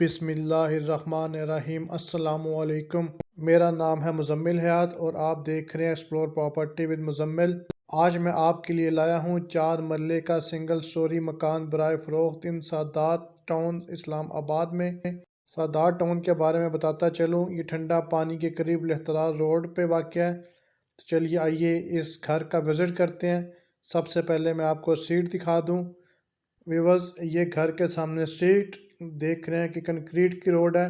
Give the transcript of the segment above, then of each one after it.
बिस्मिल्लाहिर्रहमानिर्रहीम अस्सलामुअलैकुम। मेरा नाम है मुज़म्मिल हयात और आप देख रहे हैं एक्सप्लोर प्रॉपर्टी विद मुज़म्मिल। आज मैं आपके लिए लाया हूँ 4 मरले का सिंगल स्टोरी मकान बराए फ़रोख्त इन सादात टाउन इस्लामाबाद में। सादात टाउन के बारे में बताता चलूँ, ये ठंडा पानी के करीब लहतरार रोड पे वाक़या है। तो चलिए आइए इस घर का विज़िट करते हैं। सबसे पहले मैं आपको स्ट्रीट दिखा दूँ। व्यूअर्स, ये घर के सामने स्ट्रीट देख रहे हैं कि कंक्रीट की रोड है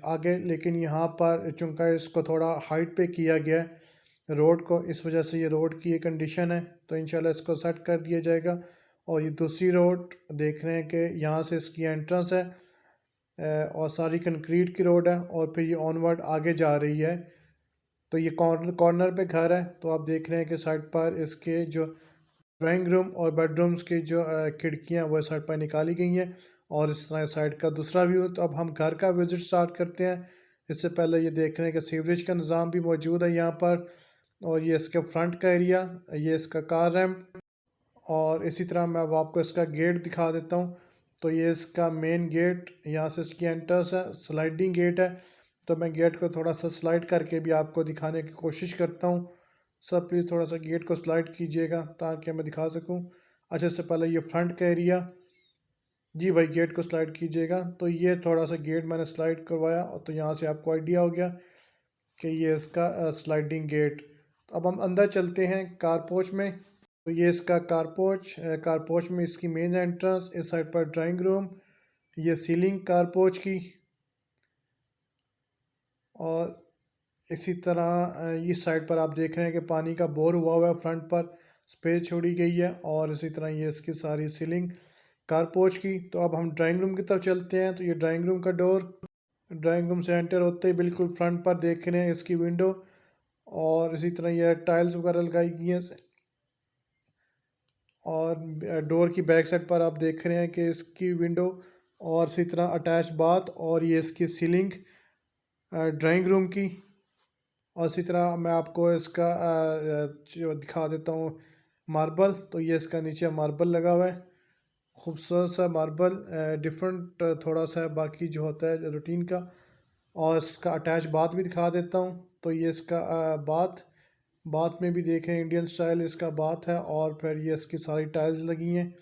आगे, लेकिन यहाँ पर चूँकि इसको थोड़ा हाइट पे किया गया है रोड को, इस वजह से ये रोड की ये कंडीशन है। तो इंशाल्लाह इसको सेट कर दिया जाएगा। और ये दूसरी रोड देख रहे हैं कि यहाँ से इसकी एंट्रेंस है और सारी कंक्रीट की रोड है और फिर ये ऑनवर्ड आगे जा रही है। तो ये कॉर्नर पे घर है। तो आप देख रहे हैं कि साइड पर इसके जो ड्राइंग रूम और बेडरूम्स की जो खिड़कियाँ वो साइड पर निकाली गई हैं और इस तरह साइड का दूसरा व्यू। तो अब हम घर का विज़िट स्टार्ट करते हैं। इससे पहले ये देख रहे हैं कि सीवरेज का निज़ाम भी मौजूद है यहाँ पर। और ये इसके फ्रंट का एरिया, ये इसका कार रैम्प। और इसी तरह मैं अब आपको इसका गेट दिखा देता हूँ। तो ये इसका मेन गेट, यहाँ से इसकी एंट्रेंस है, स्लाइडिंग गेट है। तो मैं गेट को थोड़ा सा स्लाइड करके भी आपको दिखाने की कोशिश करता हूँ। सब प्लीज़ थोड़ा सा गेट को स्लाइड कीजिएगा ताकि मैं दिखा सकूँ। अच्छा, से पहले ये फ्रंट का एरिया, जी भाई गेट को स्लाइड कीजिएगा। तो ये थोड़ा सा गेट मैंने स्लाइड करवाया और तो यहाँ से आपको आइडिया हो गया कि ये इसका स्लाइडिंग गेट। तो अब हम अंदर चलते हैं कारपोच में। तो ये इसका कारपोच, कारपोच में इसकी मेन एंट्रेंस, इस साइड पर ड्राइंग रूम, ये सीलिंग कारपोच की। और इसी तरह इस साइड पर आप देख रहे हैं कि पानी का बोर हुआ हुआ है, फ्रंट पर स्पेस छोड़ी गई है। और इसी तरह ये इसकी सारी सीलिंग कारपोच की। तो अब हम ड्राइंग रूम की तरफ चलते हैं। तो ये ड्राइंग रूम का डोर, ड्राइंग रूम से एंटर होते ही बिल्कुल फ्रंट पर देख रहे हैं इसकी विंडो। और इसी तरह ये टाइल्स वगैरह लगाई गई हैं। और डोर की बैक साइड पर आप देख रहे हैं कि इसकी विंडो और इसी तरह अटैच बाथ। और ये इसकी सीलिंग ड्राइंग रूम की। और इसी तरह मैं आपको इसका जो दिखा देता हूँ मार्बल। तो ये इसका नीचे मार्बल लगा हुआ है, खूबसूरत सा मार्बल, डिफरेंट थोड़ा सा बाकी जो होता है रूटीन का। और इसका अटैच बाथ भी दिखा देता हूँ। तो ये इसका बाथ, बाथ में भी देखें इंडियन स्टाइल इसका बाथ है। और फिर ये इसकी सारी टाइल्स लगी हैं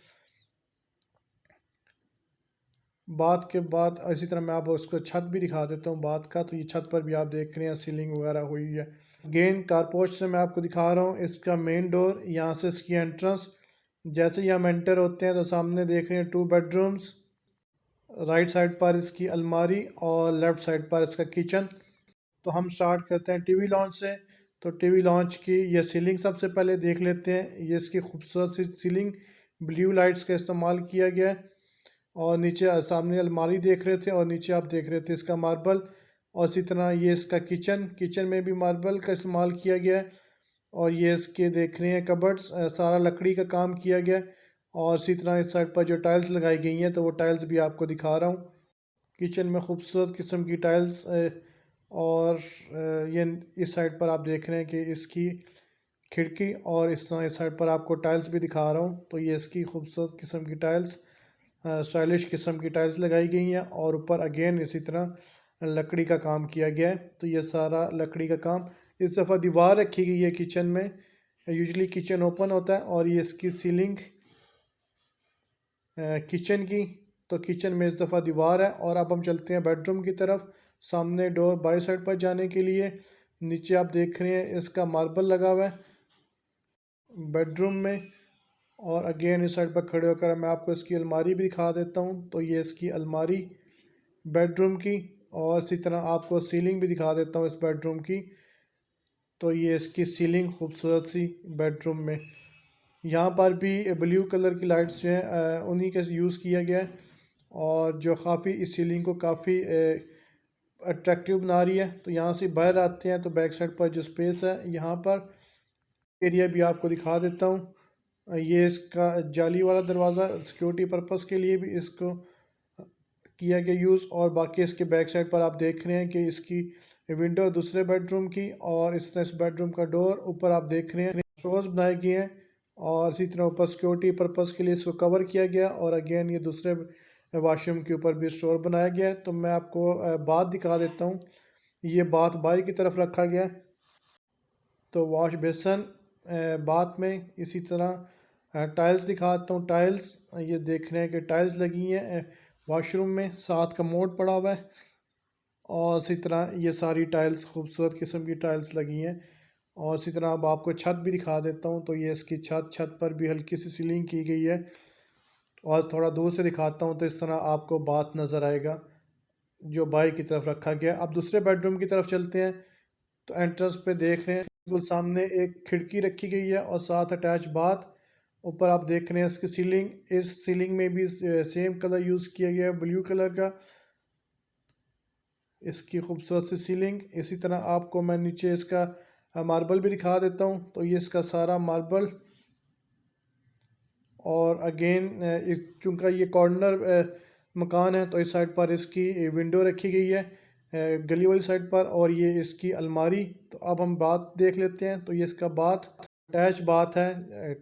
बाथ के बाद। इसी तरह मैं आपको उसको छत भी दिखा देता हूँ बाथ का। तो ये छत पर भी आप देख रहे हैं सीलिंग वगैरह हुई है। अगेन कारपोच से मैं आपको दिखा रहा हूँ इसका मेन डोर, यहाँ से इसकी एंट्रेंस। जैसे ही हम एंटर होते हैं तो सामने देख रहे हैं 2 बेडरूम्स, राइट साइड पर इसकी अलमारी और लेफ़्ट साइड पर इसका किचन। तो हम स्टार्ट करते हैं टीवी लॉन्च से। तो टीवी लॉन्च की ये सीलिंग सबसे पहले देख लेते हैं। ये इसकी खूबसूरत सी सीलिंग, ब्लू लाइट्स का इस्तेमाल किया गया है। और नीचे सामने अलमारी देख रहे थे और नीचे आप देख रहे थे इसका मार्बल। और इसी तरह ये इसका किचन, किचन में भी मार्बल का इस्तेमाल किया गया है। और ये इसके देख रहे हैं कबर्ड्स, सारा लकड़ी का काम किया गया है। और इसी तरह इस साइड पर जो टाइल्स लगाई गई हैं तो वो टाइल्स भी आपको दिखा रहा हूँ। किचन में खूबसूरत किस्म की टाइल्स। और ये इस साइड पर आप देख रहे हैं कि इसकी खिड़की, और इस तरह इस साइड पर आपको टाइल्स भी दिखा रहा हूँ। तो ये इसकी खूबसूरत किस्म की टाइल्स, स्टाइलिश किस्म की टाइल्स लगाई गई हैं। और ऊपर अगेन इसी तरह लकड़ी का काम किया गया है। तो ये सारा लकड़ी का काम। इस दफ़ा दीवार रखी गई है किचन में, यूजुअली किचन ओपन होता है। और ये इसकी सीलिंग किचन की। तो किचन में इस दफ़ा दीवार है। और अब हम चलते हैं बेडरूम की तरफ। सामने डोर बाई साइड पर जाने के लिए, नीचे आप देख रहे हैं इसका मार्बल लगा हुआ है बेडरूम में। और अगेन इस साइड पर खड़े होकर मैं आपको इसकी अलमारी भी दिखा देता हूँ। तो ये इसकी अलमारी बेडरूम की। और इसी तरह आपको सीलिंग भी दिखा देता हूँ इस बेडरूम की। तो ये इसकी सीलिंग खूबसूरत सी बेडरूम में, यहाँ पर भी ब्लू कलर की लाइट्स जो हैं उन्हीं का यूज़ किया गया है। और जो काफ़ी इस सीलिंग को काफ़ी अट्रैक्टिव बना रही है। तो यहाँ से बाहर आते हैं तो बैक साइड पर जो स्पेस है, यहाँ पर एरिया भी आपको दिखा देता हूँ। ये इसका जाली वाला दरवाज़ा, सिक्योरिटी पर्पस के लिए भी इसको किया गया यूज़। और बाकी इसके बैक साइड पर आप देख रहे हैं कि इसकी विंडो दूसरे बेडरूम की। और इस तरह इस बेडरूम का डोर ऊपर आप देख रहे हैं शोज बनाए गए हैं। और इसी तरह ऊपर सिक्योरिटी पर्पस के लिए इसको कवर किया गया। और अगेन ये दूसरे वाशरूम के ऊपर भी स्टोर बनाया गया है। तो मैं आपको बाथ दिखा देता हूँ। ये बाथ बाहर की तरफ रखा गया है। तो वॉश बेसन बाथ में इसी तरह टाइल्स दिखाता हूँ। टाइल्स ये देख रहे हैं कि टाइल्स लगी हैं वॉशरूम में, साथ कमोड पड़ा हुआ है और इसी तरह ये सारी टाइल्स खूबसूरत किस्म की टाइल्स लगी हैं। और इसी तरह अब आपको छत भी दिखा देता हूँ। तो ये इसकी छत पर भी हल्की सी सीलिंग की गई है और थोड़ा दूर से दिखाता हूँ तो इस तरह आपको बाथ नज़र आएगा जो बाई की तरफ रखा गया। अब दूसरे बेडरूम की तरफ चलते हैं। तो एंट्रेंस पे देख रहे हैं बिल्कुल सामने एक खिड़की रखी गई है और साथ अटैच बाथ। ऊपर आप देख रहे हैं इसकी सीलिंग, इस सीलिंग में भी सेम कलर यूज़ किया गया है, ब्लू कलर का, इसकी खूबसूरत सी सीलिंग। इसी तरह आपको मैं नीचे इसका मार्बल भी दिखा देता हूँ। तो ये इसका सारा मार्बल और अगेन चूँकि ये कॉर्नर मकान है तो इस साइड पर इसकी विंडो रखी गई है गली वाली साइड पर, और ये इसकी अलमारी। तो अब हम बात देख लेते हैं। तो ये इसका बाथ अटैच बाथ है।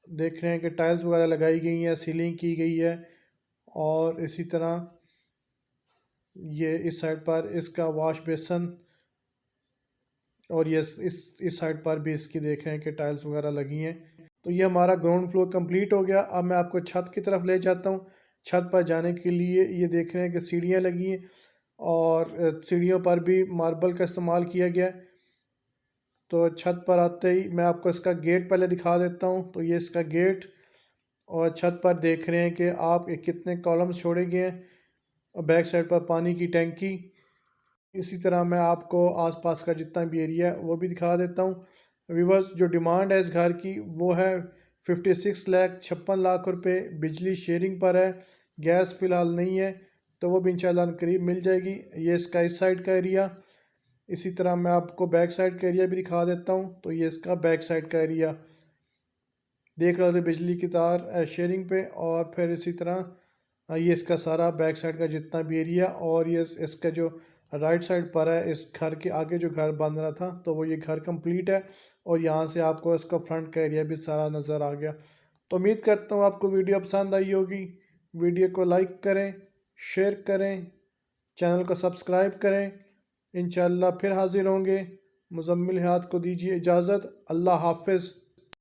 देख रहे हैं कि टाइल्स वगैरह लगाई गई हैं, सीलिंग की गई है। और इसी तरह ये इस साइड पर इसका वॉश बेसन, और ये इस साइड पर भी इसकी देख रहे हैं कि टाइल्स वगैरह लगी हैं। तो ये हमारा ग्राउंड फ्लोर कंप्लीट हो गया। अब मैं आपको छत की तरफ ले जाता हूँ। छत पर जाने के लिए ये देख रहे हैं कि सीढ़ियाँ लगी हैं और सीढ़ियों पर भी मार्बल का इस्तेमाल किया गया है। तो छत पर आते ही मैं आपको इसका गेट पहले दिखा देता हूँ। तो ये इसका गेट, और छत पर देख रहे हैं कि आप ये कितने कॉलम्स छोड़े गए हैं, और बैक साइड पर पानी की टैंकी। इसी तरह मैं आपको आसपास का जितना भी एरिया है वो भी दिखा देता हूँ। व्यूवर्स, जो डिमांड है इस घर की वो है 56,56,00,000 रुपये। बिजली शेयरिंग पर है, गैस फ़िलहाल नहीं है, तो वो भी इंशाल्लाह करीब मिल जाएगी। ये इसका इस साइड का एरिया। इसी तरह मैं आपको बैक साइड का एरिया भी दिखा देता हूँ। तो ये इसका बैक साइड का एरिया देख रहे थे, बिजली की तार शेयरिंग पे। और फिर इसी तरह ये इसका सारा बैक साइड का जितना भी एरिया, और ये इसका जो राइट साइड पर है, इस घर के आगे जो घर बन रहा था तो वो ये घर कंप्लीट है। और यहाँ से आपको इसका फ्रंट का एरिया भी सारा नज़र आ गया। तो उम्मीद करता हूँ आपको वीडियो पसंद आई होगी। वीडियो को लाइक करें, शेयर करें, चैनल को सब्सक्राइब करें। इंशाअल्लाह फिर हाजिर होंगे। मुज़म्मिल हयात को दीजिए इजाज़त। अल्लाह हाफ़िज़।